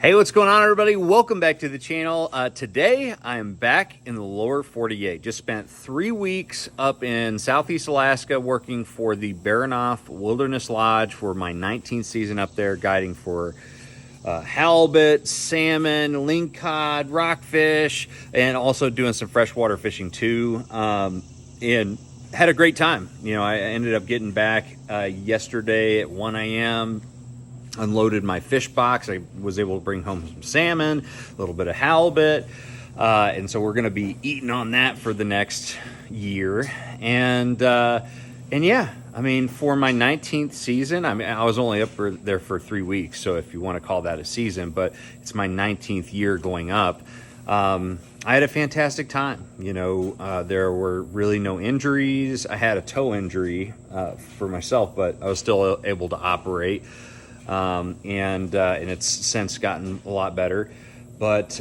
Hey, what's going on, everybody? Welcome back to the channel. Today, I am back in the lower 48. Just spent 3 weeks up in Southeast Alaska working for the Burghoff Wilderness Lodge for my 19th season up there, guiding for halibut, salmon, lingcod, rockfish, and also doing some freshwater fishing too. And had a great time. You know, I ended up getting back yesterday at 1 a.m., unloaded my fish box. I was able to bring home some salmon, a little bit of halibut, and so we're going to be eating on that for the next year. And yeah, I mean, for my 19th season, I mean, I was only up there for 3 weeks, so if you want to call that a season, but it's my 19th year going up. I had a fantastic time. You know, there were really no injuries. I had a toe injury for myself, but I was still able to operate. And it's since gotten a lot better, but,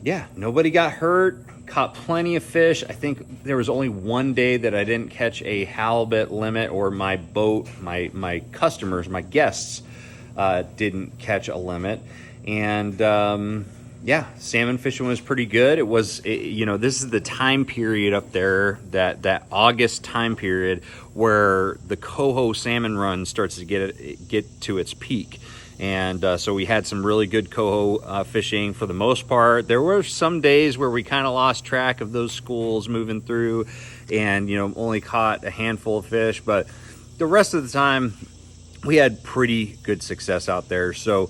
yeah, nobody got hurt, caught plenty of fish. I think there was only one day that I didn't catch a halibut limit, or my boat, my customers, my guests, didn't catch a limit. And, yeah, salmon fishing was pretty good. You know, this is the time period up there, that August time period where the coho salmon run starts to get to its peak. And so we had some really good coho fishing for the most part. There were some days where we kind of lost track of those schools moving through and, you know, only caught a handful of fish. But the rest of the time, we had pretty good success out there. So,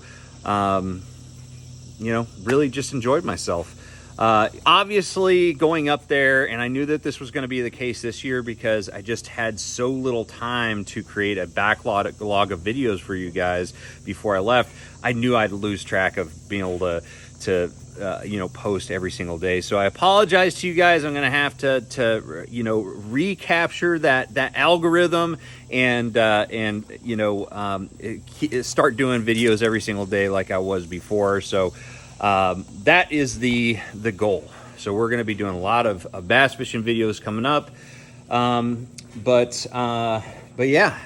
you know, really just enjoyed myself. Obviously going up there, and I knew that this was going to be the case this year because I just had so little time to create a backlog of videos for you guys before I left. I knew I'd lose track of being able to you know, post every single day. So I apologize to you guys. I'm going to have to you know, recapture that algorithm and you know, start doing videos every single day like I was before. So that is the goal. So we're going to be doing a lot of bass fishing videos coming up. But yeah,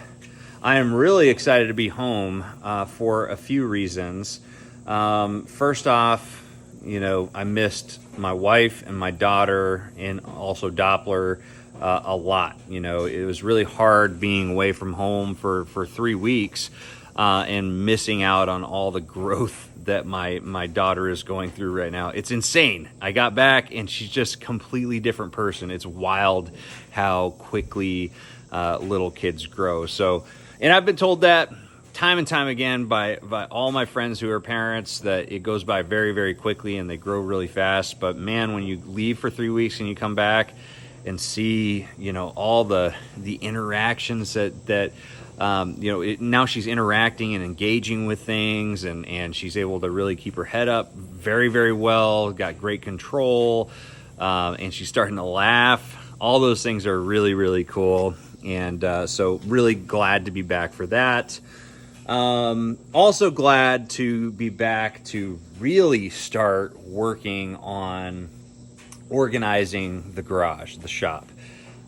I am really excited to be home for a few reasons. First off, you know, I missed my wife and my daughter and also Doppler a lot. You know, it was really hard being away from home for 3 weeks and missing out on all the growth that my daughter is going through right now. It's insane. I got back and she's just completely different person. It's wild how quickly little kids grow. So, and I've been told that time and time again by all my friends who are parents, that it goes by very, very quickly and they grow really fast. But man, when you leave for 3 weeks and you come back and see, you know, all the interactions that you know, now she's interacting and engaging with things, and she's able to really keep her head up very, very well, got great control, and she's starting to laugh. All those things are really, really cool. And so really glad to be back for that. Also glad to be back to really start working on organizing the garage, the shop.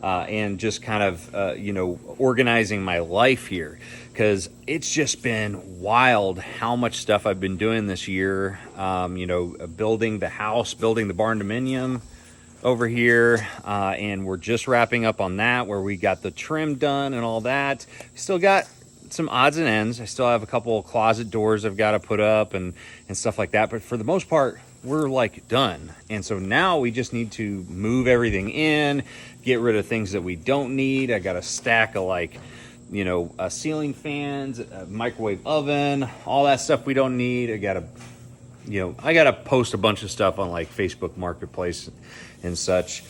And just kind of, you know, organizing my life here, because it's just been wild how much stuff I've been doing this year. You know, building the house, building the barn dominium over here, and we're just wrapping up on that, where we got the trim done and all that. Still got some odds and ends. I still have a couple of closet doors I've got to put up and stuff like that, but for the most part, we're like done. And so now we just need to move everything in, get rid of things that we don't need. I got a stack of, like, you know, ceiling fans, a microwave oven, all that stuff we don't need. I gotta post a bunch of stuff on, like, Facebook Marketplace and such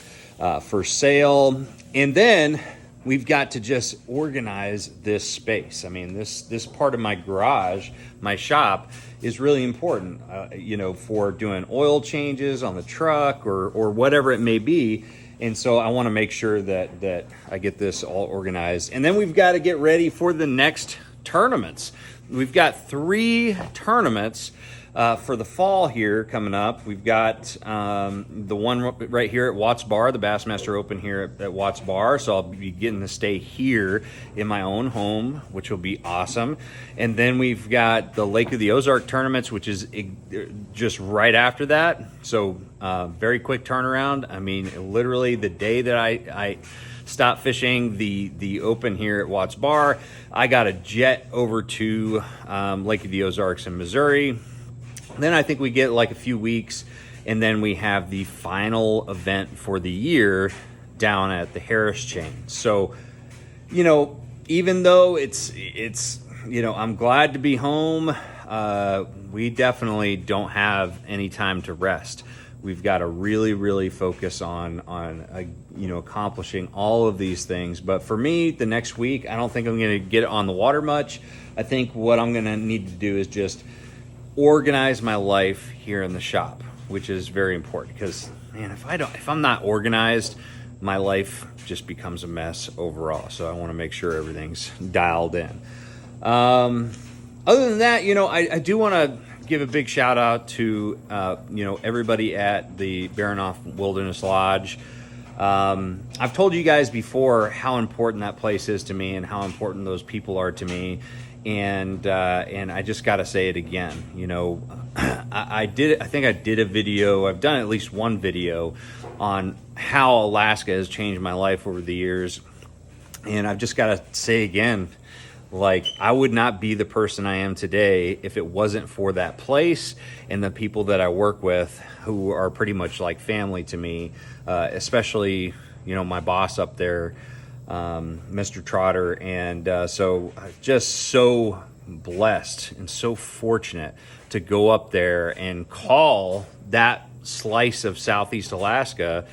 for sale. And then we've got to just organize this space. I mean, this part of my garage, my shop, is really important, you know, for doing oil changes on the truck or whatever it may be. And so I want to make sure that I get this all organized. And then we've got to get ready for the next tournaments. we've got 3 tournaments for the fall here coming up. We've got the one right here at Watts Bar, the Bassmaster Open here at Watts Bar. So I'll be getting to stay here in my own home, which will be awesome. And then we've got the Lake of the Ozark tournaments, which is just right after that. So very quick turnaround. I mean, literally the day that I stopped fishing the open here at Watts Bar, I got a jet over to Lake of the Ozarks in Missouri. Then I think we get like a few weeks, and then we have the final event for the year down at the Harris Chain. So, you know, even though it's you know, I'm glad to be home, we definitely don't have any time to rest. We've got to really focus on you know, accomplishing all of these things. But for me, the next week, I don't think I'm going to get on the water much. I think what I'm going to need to do is just organize my life here in the shop, which is very important, because man, if I'm not organized, my life just becomes a mess overall. So I want to make sure everything's dialed in. Other than that, you know, I do want to give a big shout out to you know, everybody at the Burghoff Wilderness Lodge. I've told you guys before how important that place is to me and how important those people are to me. And I just got to say it again. You know, I think I did a video. I've done at least one video on how Alaska has changed my life over the years. And I've just got to say again, like, I would not be the person I am today if it wasn't for that place and the people that I work with, who are pretty much like family to me, especially, you know, my boss up there, Mr. Trotter. And so just so blessed and so fortunate to go up there and call that slice of Southeast Alaska,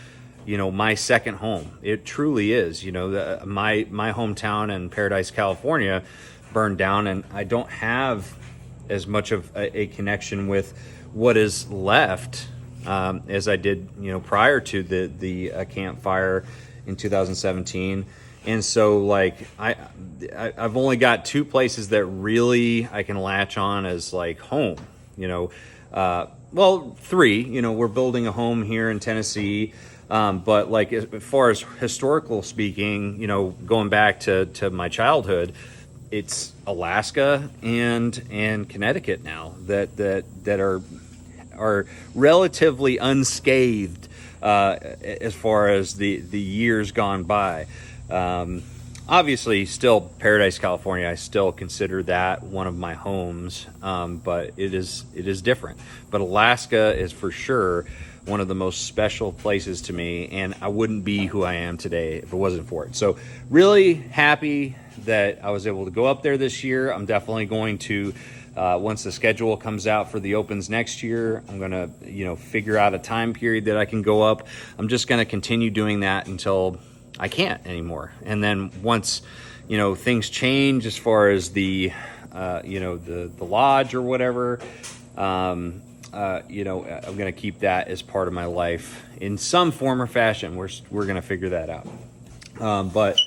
you know, my second home. It truly is. You know, my hometown in Paradise, California burned down, and I don't have as much of a connection with what is left as I did, you know, prior to the campfire in 2017. And so, like, I've only got 2 places that really I can latch on as like home, you know. Well, 3, you know, we're building a home here in Tennessee. But like, as far as historical speaking, you know, going back to my childhood, it's Alaska and Connecticut now that are relatively unscathed as far as the years gone by. Obviously, still Paradise, California, I still consider that one of my homes, but it is different. But Alaska is for sure one of the most special places to me, and I wouldn't be who I am today if it wasn't for it. So really happy that I was able to go up there this year. I'm definitely going to, once the schedule comes out for the Opens next year, I'm gonna, you know, figure out a time period that I can go up. I'm just gonna continue doing that until I can't anymore. And then once, you know, things change as far as the, you know, the lodge or whatever, you know, I'm going to keep that as part of my life in some form or fashion. We're going to figure that out. But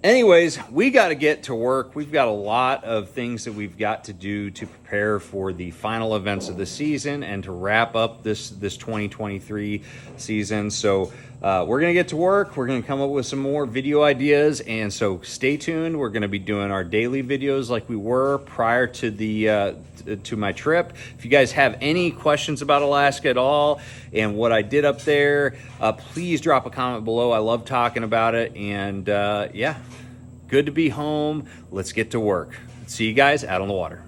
anyways, we got to get to work. We've got a lot of things that we've got to do to prepare for the final events of the season and to wrap up this 2023 season. So we're going to get to work. We're going to come up with some more video ideas. And so stay tuned. We're going to be doing our daily videos like we were prior to the to my trip. If you guys have any questions about Alaska at all and what I did up there, please drop a comment below. I love talking about it. And yeah, good to be home. Let's get to work. See you guys out on the water.